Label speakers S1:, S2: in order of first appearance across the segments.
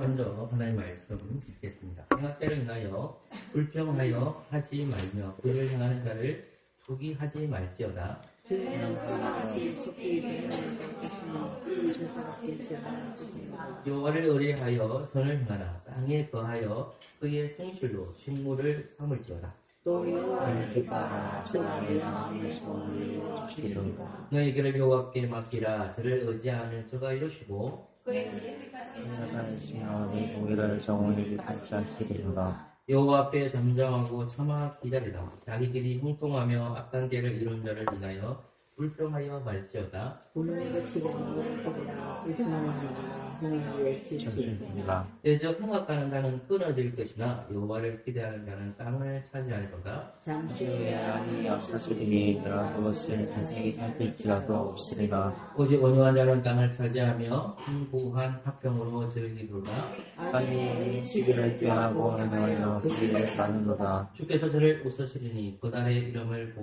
S1: 먼저 하나님의 말씀 읽겠습니다. 행악자를 인하여 불평하여 하지 말며 그를 향하는 자를 투기하지 말지어다.
S2: 주는 그같이 속히 되는 것이며 그 죄사롭게 죄를 지니라.
S1: 여호와를 의뢰하여 선을 행하라. 땅에 거하여 그의 성실로 식물을 삼을지어다.
S2: 또 여호와를 기뻐하라. 저가 내 마음의 소원을 이루시리로다.
S1: 너희 길을 여호와께 맡기라. 저를 의지하면 저가 이루시고
S2: 그의 예비까지
S3: 하시며 네 공의를 정오를 같이 하시리로다.
S1: 여호와 앞에 잠잠하고 참아 기다리라. 자기 길이 형통하며 악한 길을 이룬 자를 인하여 불평하여 말지어다.
S2: 오늘 그치고 오늘 보리라. 불평하느니라. 하나님의 질지.
S3: 전술입니다.
S1: 대저 흥악하는 자는 끊어질 것이나 여호와를 기대하는 자는 땅을 차지하리로다.
S2: 잠시 후에
S3: 아니 없으시리니 내가 그것을 자세히 살필지라도 없으리라.
S1: 오직 온유한 자는 땅을 차지하며 풍부한 합평으로 즐기리로다.
S3: 아니 시기를 꾀하고 행하여 그 길을 가는도다.
S1: 주께서 저를 웃으시리니 그날의 이름을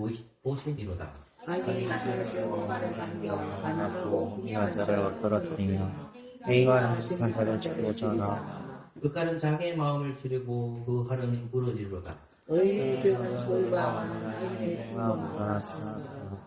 S1: 보시리로다.
S2: 악인이 나를 배워 말을 남겨 반하고
S3: 공의한 자를 떨어뜨리며 회의와 양식한 자를 지키고 전하.
S1: 그칼은 자기의 마음을 치르고 그 칼은 부러지리로다.
S2: 의인의 적은 소유가 많은 의인의
S3: 일어났으나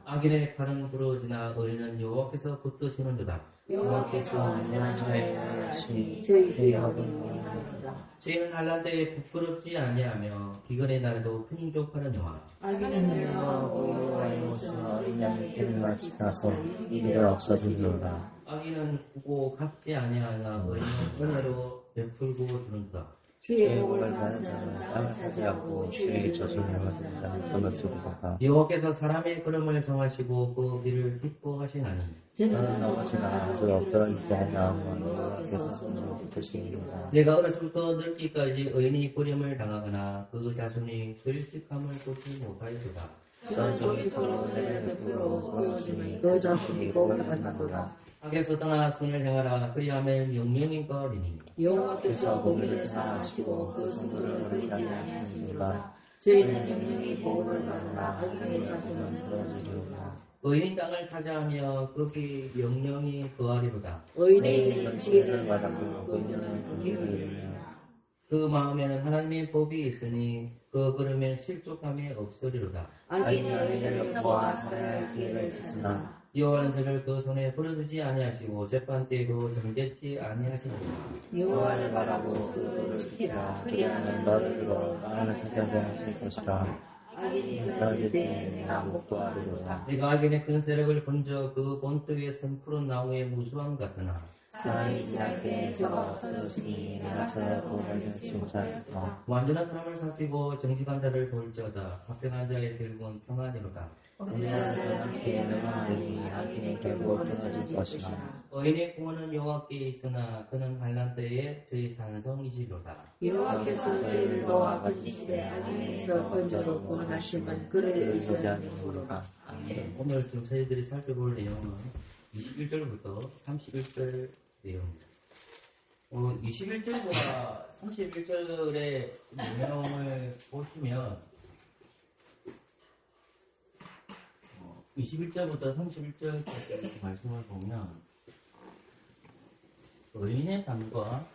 S1: 악인의 칼은 부러지나 의인은 여호와께서 붙드시는도다.
S2: 여호와께서 안전한 자의 날을 하시니
S3: 저희
S2: 저희 대업은 원하노라.
S1: 죄인은 한란 때에 부끄럽지 아니하며 기근의 날에도 풍족하려니와
S2: 악인은 멸망하고 여호와의
S3: 무슨
S2: 모습은
S3: 어린 양이 때는 같이 가서 이들을 없어지리로다.
S1: 악인은 구고 갚지 아니하나 의인은 은혜로 베풀고 주는도다.
S2: 주의 복을 받는 자는 땅을 차지하고
S3: 주의 저주를 받는 자는 끊어지리로다.
S1: 여호와께서 사람의 걸음을 정하시고 그 길을 기뻐하시나니
S3: 저는 어찌나 저 엎드러지지 않나오면 여호와께서 손으로 붙으시리로다.
S1: 내가 어려서부터 늙기까지 의인이 버림을 당하거나 그 자손이 글직함을 보지 못하였도다.
S2: 저는 종이 서로 은혜를 베풀어 보여주니 그 자손이 복을 받는도다.
S1: 악에서 떠나 손을 행하라. 그리하면 영영이 거리니
S2: 여호와께서 고기를 사랑하시고 그 성도를 버리지 아니하시니라. 저희는 영영이 복을 받으나 악인의 자손은 부러지리로다.
S1: 의인이 땅을 차지하며 거기 영영이 거하리로다.
S2: 의인의
S3: 이런
S2: 지혜를
S3: 지혜를
S2: 받고
S3: 받고
S2: 그녀는 공의를 이루며
S1: 그 마음에는 하나님의 법이 있으니 그 걸음에 실족함이 없으리로다.
S2: 악인의 의인을 모아 살아야 할 기회를 찾으나
S1: 여호와는 저를 그 손에 버려두지 아니하시고 재판때에도 정죄치 아니하시니라.
S2: 여호와를 바라고 그를 지키라. 그리하면 너를 들어
S3: 나를 찾아게 하실 것이라.
S2: 악인이 그러질 때에 내가 못 구하리로다.
S1: 내가 악인의 큰 세력을 번져 그 본토 위에 선 푸른 나무의 무수함 같으나
S2: 사람이 지날 때에 저가 없어졌으니 내가 찾아도 발견치 못하였다.
S1: 완전한 사람을 살피고 정직한 자를 돌지어다. 합평한 자의 결국은 평안이로다.
S2: 온전한 자는 함께 멸망하리니 악인의 결국은 끊어질 것이라.
S1: 의인의 구원은 여호와께 있으나 그는 환난 때에 저희 산성이시로다.
S2: 여호와께서 저희를 도와 거짓시되 악인에서 번저로 구원하심은 그를 의지하는
S3: 의지하는으로다. 아멘.
S1: 오늘 지금 저희들이 살펴볼 내용은 21절부터 31절 내용입니다. 21절과 31절의 내용을 보시면 21절부터 31절까지 말씀을 보면 의인의 삶과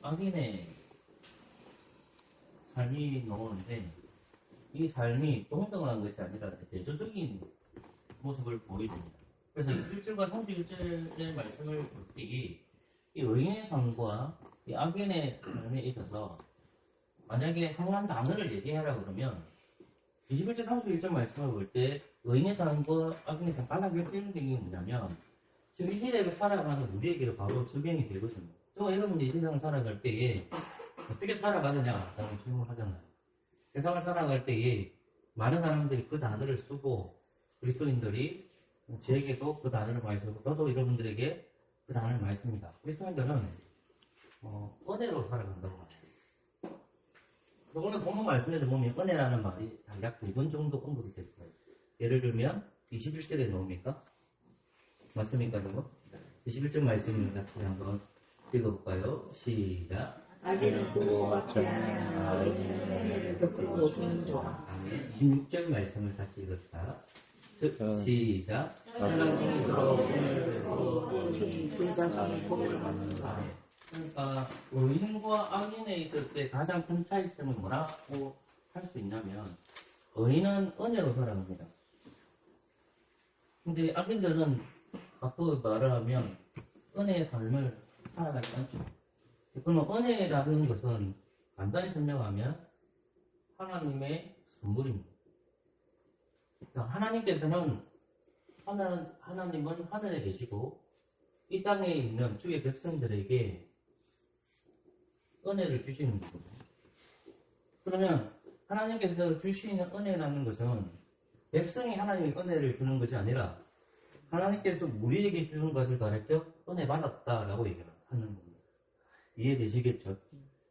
S1: 악인의 삶이 나오는데 이 삶이 동등한 것이 아니라 대조적인 모습을 보여줍니다. 그래서 21절과 31절의 말씀을 볼 때 이 의인의 삶과 이 악인의 삶에 있어서 만약에 한 단어를 얘기하라 그러면 21절, 31절 말씀을 볼 때 의인의 삶과 악인의 삶 빨라지는 게 뭐냐면 지금 이 시대를 살아가는 우리에게 바로 적용이 되거든요. 저 여러분이 이 세상을 살아갈 때에 어떻게 살아가느냐 라는 질문을 하잖아요. 세상을 살아갈 때에 많은 사람들이 그 단어를 쓰고 그리스도인들이 저에게도 그 단어를 많이 쓰고 저도 여러분들에게 그 단어를 많이 씁니다. 그리스도인들은 은혜로 살아간다고 말해요. 오늘 본문 말씀에서 보면 은혜라는 말이 약 2번 정도 언급이 될 거예요. 예를 들면 21절에 나옵니까? 맞습니까, 여러분? 21절 말씀을 같이 한번 읽어볼까요? 시작.
S2: 악인은 구고 갚지 아니하나 의인은 은혜를 베풀고 주는 자.
S1: 26절 말씀을 같이 읽읍시다. 시작. 하나님이 들어 오늘
S2: 주니 그 자손이 복을 받는다.
S1: 그러니까 의인과 악인에 있을 때 가장 큰 차이점은 뭐라고 할 수 있냐면 의인은 은혜로 살아갑니다. 근데 악인들은 바꿔 말을 하면 은혜의 삶을 살아가지 않죠. 그러면 은혜라는 것은 간단히 설명하면 하나님의 선물입니다. 그러니까 하나님은 하늘에 계시고 이 땅에 있는 주의 백성들에게 은혜를 주시는 거거든요. 그러면 하나님께서 주시는 은혜라는 것은 백성이 하나님의 은혜를 주는 것이 아니라 하나님께서 우리에게 주는 것을 가르쳐 은혜 받았다라고 얘기하는 겁니다. 이해되시겠죠?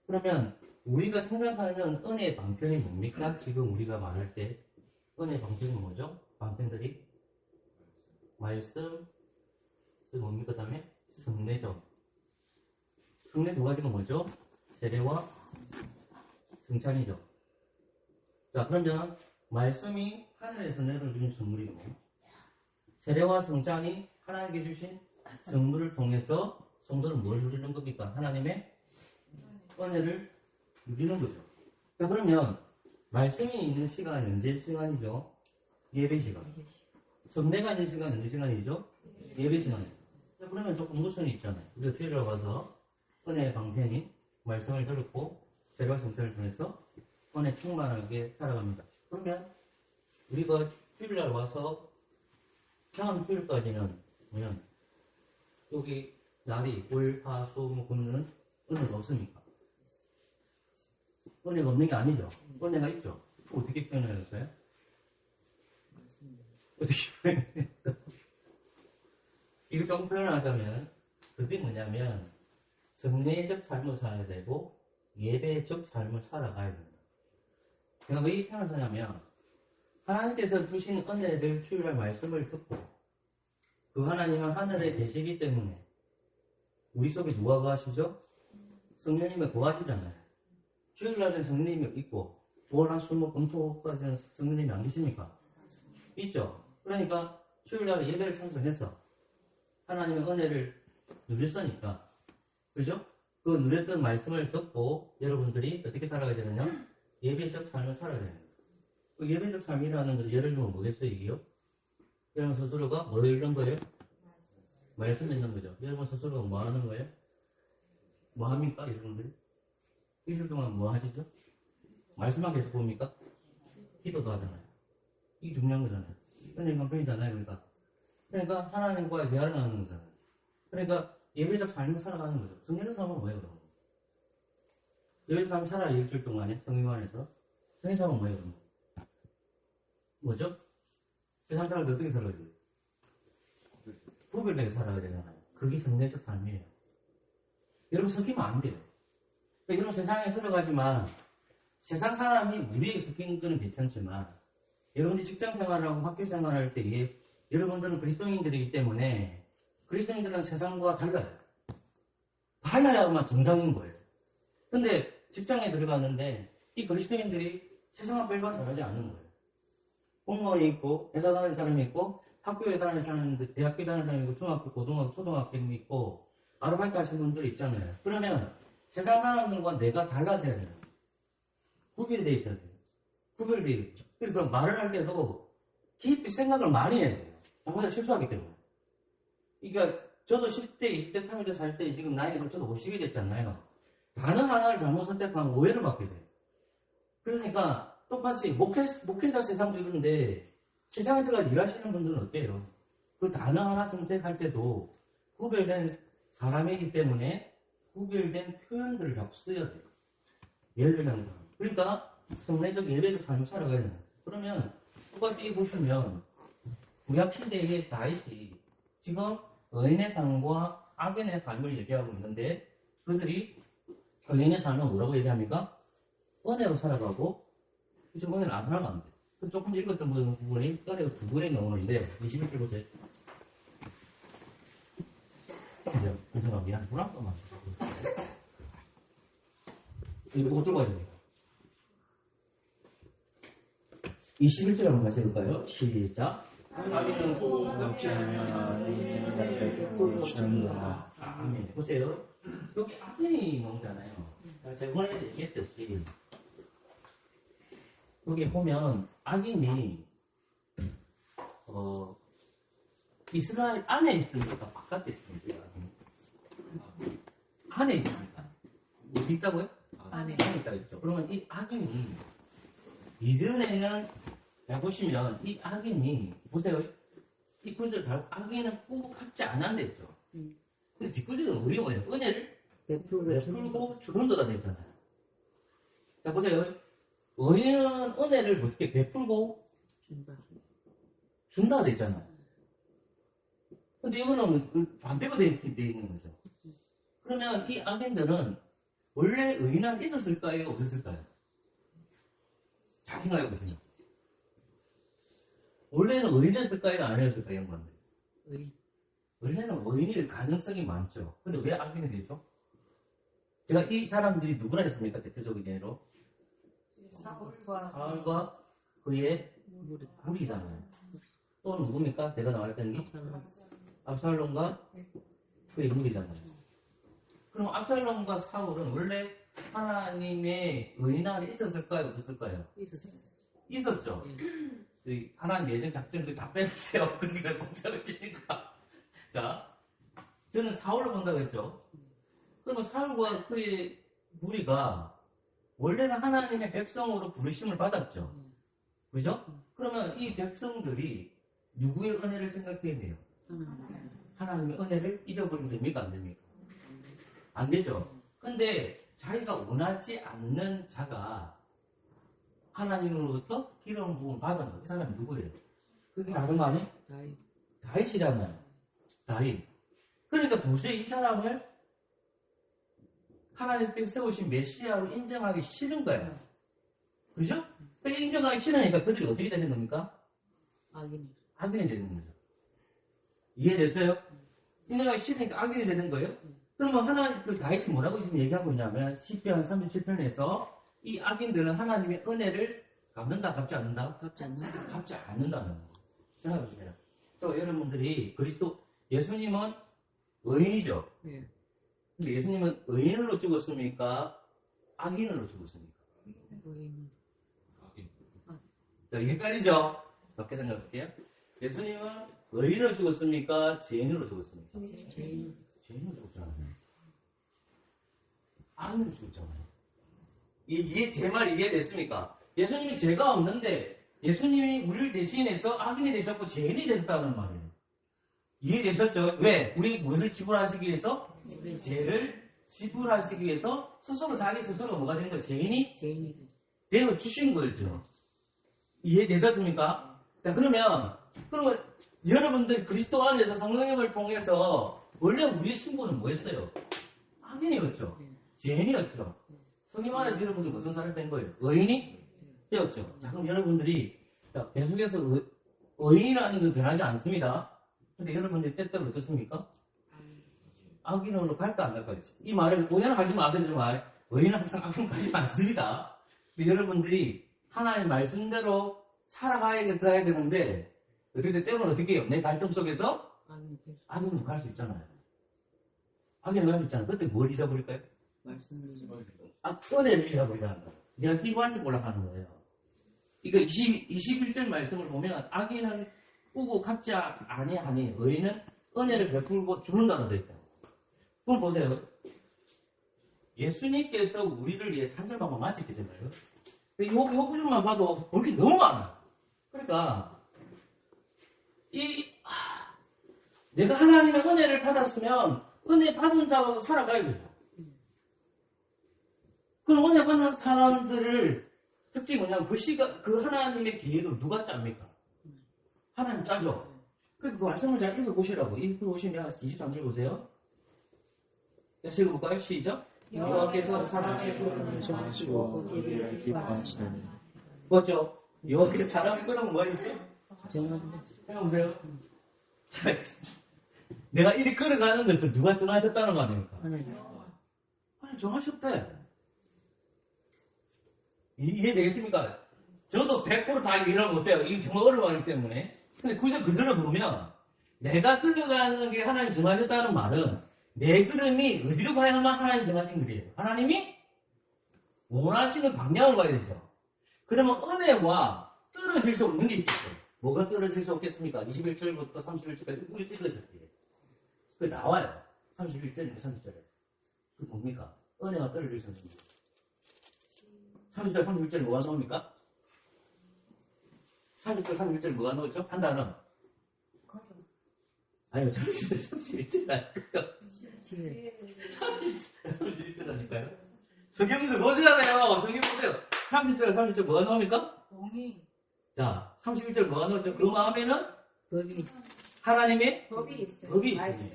S1: 그러면 우리가 생각하는 은혜의 방편이 뭡니까? 지금 우리가 말할 때 은혜의 방편이 뭐죠? 방편들이 말씀, 뭡니까? 그 다음에 성례죠. 성례 두 가지가 뭐죠? 세례와 성찬이죠. 자, 그러면 말씀이 하늘에서 내려주신 선물이고 세례와 성찬이 하나님께 주신 선물을 통해서 성도는 뭘 누리는 겁니까? 하나님의 은혜를 누리는 거죠. 자, 그러면 말씀이 있는 시간은 언제 시간이죠? 예배 시간. 성례가 있는 시간은 언제 시간이죠? 예배 시간이죠. 자, 그러면 조금 무선이 있잖아요. 우리가 주일에 와서 은혜의 방편이 말씀을 들었고 세례와 성찬을 통해서 은혜 충만하게 살아갑니다. 그러면 우리가 주일날 와서 다음 주일까지는 뭐냐면 여기 날이 월, 화, 수, 목, 금은 은혜가 없습니까? 은혜가 없는 게 아니죠. 은혜가 있죠. 어떻게 표현하셨어요? 어떻게 표현했어요? 이거 조금 표현하자면 그게 뭐냐면 성례적 삶을 살아야 되고 예배적 삶을 살아가야 됩니다. 제가 왜 이 표현을 하냐면 하나님께서 주신 은혜를 주일날 말씀을 듣고 그 하나님은 하늘에 계시기 때문에 우리 속에 누가 거하시죠? 성령님이 거하시잖아요. 주일날은 성령님이 있고 월화수목 금토까지는 성령님이 안 계십니까? 있죠. 그러니까 주일날 예배를 참석해서 하나님의 은혜를 누렸으니까 그죠? 그 누렸던 말씀을 듣고 여러분들이 어떻게 살아가야 되느냐? 예배적 삶을 살아야 됩니다. 그 예배적 삶이라는 것을 예를 들면 뭐겠어요, 이게요? 여러분 스스로가 뭘 읽는 거예요? 말씀 읽는 거죠. 여러분 스스로가 뭐 하는 거예요? 뭐 합니까, 여러분들이? 일주일 동안 뭐 하시죠? 말씀만 계속 봅니까? 기도도 하잖아요. 이게 중요한 거잖아요. 은혜 감편이잖아요, 그러니까 하나님과의 대화를 하는 거잖아요. 그러니까 예배적 삶을 살아가는 거죠. 성령의 삶은 뭐예요, 그럼? 예배적 삶을 살아 일주일 동안에 성령 안에서 성령의 삶은 뭐예요, 그럼? 뭐죠? 세상 사람들 어떻게 살아야 돼요? 구별되게 살아야 되잖아요. 그게 성례적 삶이에요. 여러분 섞이면 안 돼요. 그러니까 여러분 세상에 들어가지만 세상 사람이 우리에게 섞이는 건 괜찮지만 여러분들이 직장 생활하고 학교 생활할 때에 여러분들은 그리스도인들이기 때문에 그리스도인들은 세상과 달라요. 달라야만 정상인 거예요. 근데 직장에 들어갔는데 이 그리스도인들이 세상과 별반 다르지 않은 거예요. 공무원이 있고 회사 다니는 사람이 있고 학교에 다니는 사람인데 대학교 다니는 사람이 있고 중학교, 고등학교, 초등학교도 있고 아르바이트 하시는 분들이 있잖아요. 그러면 세상 사람들과 내가 달라져야 돼요. 구별되어 있어야 돼요. 구별되어 있죠. 그래서 말을 할 때도 깊이 생각을 많이 해야 돼요. 잘못해서 실수하기 때문에. 그러니까 저도 10대, 20대, 30대 살 때 지금 나이가 저도 50이 됐잖아요. 단어 하나를 잘못 선택하면 오해를 받게 돼요. 그러니까 똑같이 목회자 세상도 이런데 세상에 들어가서 일하시는 분들은 어때요? 그 단어 하나 선택할 때도 구별된 사람이기 때문에 구별된 표현들을 자꾸 써야 돼요. 예를 들면 그러니까 성례적 예배적 삶을 살아가야 돼요. 그러면 똑같이 보시면 구약 시대의 다윗이 지금 의인의 삶과 악인의 삶을 얘기하고 있는데 그들이 의인의 삶은 뭐라고 얘기합니까? 은혜로 살아가고 지금 은혜를 안 살아가는데 조금 읽었던 부분이 은혜가 두 분에 나오는데 21절 보세요. 은혜가 미안하구나. 이거 들고 가야 됩니다. 21절 한번 같이 해볼까요? 시작.
S3: 하나님은 꼭 없지 않으면 주는구나.
S1: 아멘. 보세요. 여기 악인이 나오잖아요. 제가 오늘 얘기했듯이 여기 보면 악인이 이스라엘 안에 있습니까? 바깥에 있습니까? 안에 있습니까? 어디 있다고요?
S2: 안에.
S1: 있다 있죠. 그러면 이 악인이 이전에는 잘 보시면 이 악인이 보세요. 이 구절 잘 악인은 꾹 갖지 않았댔죠. 근데 뒷구절은 우리가 뭐예요? 은혜를 베풀고 주는도다 됐잖아요. 자 보세요. 의인은 은혜를 어떻게 베풀고 준다 됐잖아요. 근데 이거는 반대가 돼 있는 거죠. 그러면 이 악인들은 원래 의인은 있었을까요? 없었을까요? 잘 생각해 보세요. 원래는 의인이었을까요? 아니었을까요? 양반들? 원래는 의인일 가능성이 많죠. 근데 왜 악인이 되죠? 제가 이 사람들이 누구라 했습니까? 대표적인 예로 사울과 그의 무리잖아요. 또 누굽니까? 내가 나왔던 게 압살롬과 그의 무리잖아요. 그럼 압살롬과 사울은 원래 하나님의 의인 안에 있었을까요? 없었을까요? 있었죠. 하나님 예정 작전들 다 빼주세요. 그러니까 공짜로지니까. 자, 저는 사울을 본다고 했죠. 그러면 사울과 그의 무리가 원래는 하나님의 백성으로 부르심을 받았죠. 그죠? 그러면 이 백성들이 누구의 은혜를 생각해야 돼요? 하나님의 은혜를 잊어버리면 됩니까? 안 됩니까? 안 되죠. 근데 자기가 원하지 않는 자가 하나님으로부터 기름 부음을 받은 그 사람이 누구예요? 그게 다른 거 아니에요? 다윗이잖아요. 다윗. 그러니까 도저히 이 사람을 하나님께서 세우신 메시아로 인정하기 싫은 거예요. 그죠? 그러니까 인정하기 싫으니까 그들이 어떻게 되는 겁니까? 악인이 되는 거죠. 이해됐어요? 인정하기 싫으니까 악인이 되는 거예요? 그러면 하나님, 그 다윗이 뭐라고 지금 얘기하고 있냐면 시편 37편에서 이 악인들은 하나님의 은혜를 갚는다, 갚지 않는다? 갚지 않는다는 거. 생각해보세요. 여러분들이 예수님은 의인이죠? 근데 예수님은 의인으로 죽었습니까? 악인으로 죽었습니까? 자, 헷갈리죠? 어떻게 생각할게요? 예수님은 의인으로 죽었습니까? 죄인으로 죽었습니까? 죄인으로 죽었잖아요. 악인으로 죽었잖아요. 제 말 이해됐습니까? 예수님이 죄가 없는데 예수님이 우리를 대신해서 악인이 되셨고 죄인이 되셨다는 말이에요. 이해되셨죠? 왜? 우리 무엇을 지불하시기 위해서? 죄를 지불하시기 위해서 스스로 자기 스스로 뭐가 된 거예요? 죄인이 되어 주신 거죠. 이해되셨습니까? 자, 그러면 여러분들 그리스도 안에서 성령님을 통해서 원래 우리의 신분은 뭐였어요? 악인이었죠. 죄인이었죠. 성령 안에서 여러분들 무슨 사람이 된 거예요? 의인이 되었죠. 자, 그럼 여러분들이 계속해서 의인이라는 건 변하지 않습니다. 근데 여러분들 때때로 어떻습니까? 악인으로 갈까 안 갈까? 이 말을 오해하지 마세요. 의인은 항상 악인으로 가지 않습니다. 근데 여러분들이 하나님의 말씀대로 살아가야 되는데 때문에 어떻게 해요? 내 갈등 속에서 악인으로 갈 수 있잖아요. 악인으로 갈 수 있잖아요. 그때 뭘 잊어버릴까요? 은혜를 잊어버리잖아요. 내가 필요할지 몰라가는 거예요. 이거 21절 말씀을 보면 악인은 꾸고 갚지 아니하니 의인은 은혜를 베풀고 죽는다는 데 있다. 그럼 보세요. 예수님께서 우리를 위해 한 절만 마실 때잖아요. 요 구절만 봐도 볼 게 너무 많아. 그러니까 내가 하나님의 은혜를 받았으면 은혜 받은 자로 살아가야 돼요. 그럼 은혜 받는 사람들을 특징이 뭐냐면 그 하나님의 계획을 누가 짭니까? 하나님 짜죠. 그 말씀을 잘 읽어보시라고. 읽어보시면 23절 보세요. 읽어볼까요? 시작. 여호와께서 사람의 소원을 정하시고 그 길을 기뻐하시나니. 뭐죠? 여호와께서 사람의 소원은 뭐 했어요? 생각해보세요. 내가 이리 끌어가는 것을 누가 정하셨다는 거 아닙니까? 하나님 정하셨대. 이해되겠습니까? 저도 100% 다 이해를 못해요. 이게 정말 어려워하기 때문에. 근데 그저 그대로 보면 내가 끌어가는 게 하나님 정하셨다는 말은 내 걸음이 어디로 가야만 하나님 정하신 길이에요. 하나님이 원하시는 방향을 가야 되죠. 그러면 은혜와 떨어질 수 없는 게 있겠어요. 뭐가 떨어질 수 없겠습니까? 21절부터 31절까지 우리 뜯어졌대요. 그게 나와요. 31절인가 30절에. 그게 뭡니까? 은혜가 떨어질 수 없는 게. 30절, 31절에 뭐가 나옵니까? 30절, 31절에 뭐가 나오죠? 한 단어. 아니요, 31절 아닐까요? 31절 아닐까요? 성경에서 보시잖아요. 성경 보세요. 30절, 30절 뭐가 나옵니까?
S2: 공이
S1: 자, 31절 뭐가 나오죠? 그 마음에는
S2: 법이
S1: 하나님의
S2: 법이 있어요.
S1: 법이 있어요.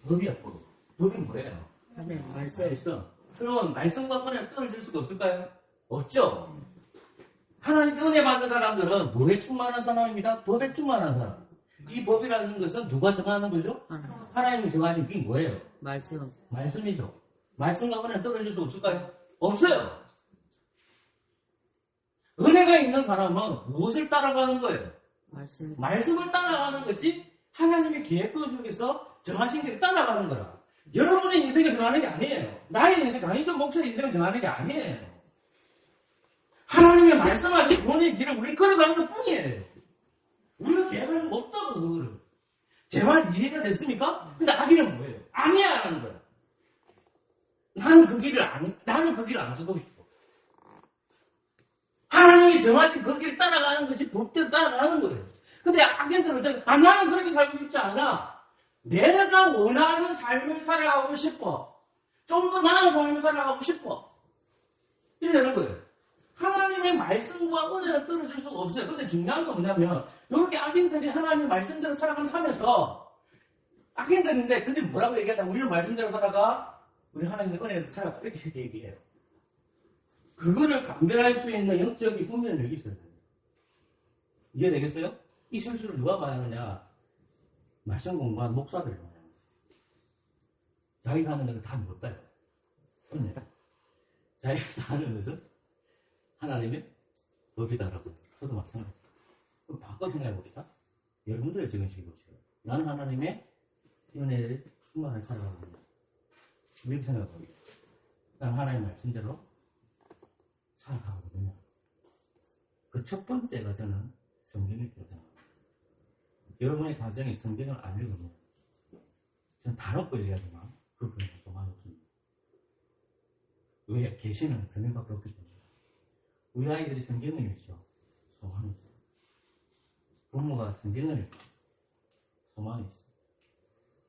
S1: 법이야, 법. 법이 뭐예요?
S2: 하나님
S1: 말씀. 그러면 말씀과 은혜는 떨어질 수가 없을까요? 없죠. 하나님 은혜 받는 사람들은 뭐에 충만한 사람입니다? 법에 충만한 사람. 이 법이라는 것은 누가 정하는 거죠? 하나님이 정하신 게 뭐예요?
S2: 말씀
S1: 말씀이죠. 말씀과 은혜는 떨어질 수 없을까요? 없어요. 은혜가 있는 사람은 무엇을 따라가는 거예요?
S2: 말씀
S1: 말씀을 따라가는 것이 하나님의 계획 속에서 정하신 길을 따라가는 거라. 여러분의 인생을 정하는 게 아니에요. 나의 인생, 강의도 목사의 인생을 정하는 게 아니에요. 하나님의 말씀하신 본인의 길을 우리 걸어가는 것 뿐이에요. 우리가 계획할 수 없다고, 그거를. 제 말 이해가 됐습니까? 근데 아기는 뭐예요? 아니야! 하는 거야. 나는 그 길을 안 가고 싶어. 하나님이 정하신 그 길을 따라가는 것이 법대로 따라가는 거예요. 근데 악인들은 나는 그렇게 살고 싶지 않아. 내가 원하는 삶을 살아가고 싶어. 좀 더 나은 삶을 살아가고 싶어. 이래 되는 거예요. 하나님의 말씀과 은혜는 떨어질 수가 없어요. 근데 중요한 건 뭐냐면 이렇게 악인들이 하나님의 말씀대로 살아가면서 악인들인데 근데 뭐라고 얘기하냐. 우리는 말씀대로 살아가. 우리 하나님의 은혜로 살아가. 이렇게 얘기해요. 그거를 감별할 수 있는 영적인 훈련이 있어요. 이해되겠어요? 이 실수를 누가 말하느냐? 말씀 공부한 목사들이 말해요. 자기가 하는 것은 다 못 따요. 은혜다. 자기가 다 하는 것은 하나님의 법이다라고. 저도 마찬가지죠. 그럼 바꿔 생각해 봅시다. 여러분들의 지금 보시고 나는 하나님의 은혜를 충만히 살아가고 있다. 이렇게 생각해 봅니다. 나는 하나님 말씀대로 살아가거든요. 그 첫 번째가 저는 성경을 교정합니다. 여러분의 가정에 성경을 안 읽으면 저는 다 놓고 얘기하지만 그분은 소망이 없습니다. 왜? 계시는 성경밖에 없기 때문에. 우리 아이들이 성경을 읽죠. 소망이 있어요. 부모가 성경을 읽죠. 소망이 있어요.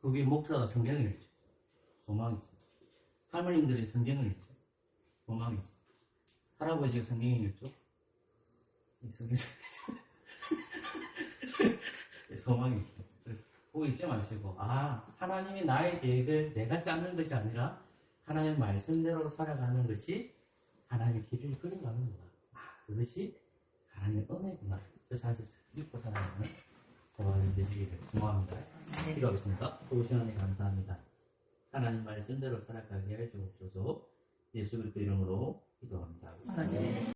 S1: 거기 목사가 성경을 읽죠. 소망이 있어요. 할머님들이 성경을 읽죠. 소망이 있어요. 할아버지가 성경을 읽죠. 소망이 있어요. 그래서 그거 잊지 마시고 하나님이 나의 계획을 내가 짜는 것이 아니라 하나님의 말씀대로 살아가는 것이 하나님의 길을 끌어가는 거다. 그것이 하나님의 은혜구나. 그 사실 믿고 살아가는 저와는 되시기를 고마합니다. 기도하겠습니다. 좋으신 하나님 감사합니다. 하나님 말씀대로 살아가게 해 주옵소서. 예수 그리스도 이름으로 기도합니다.
S2: 아멘.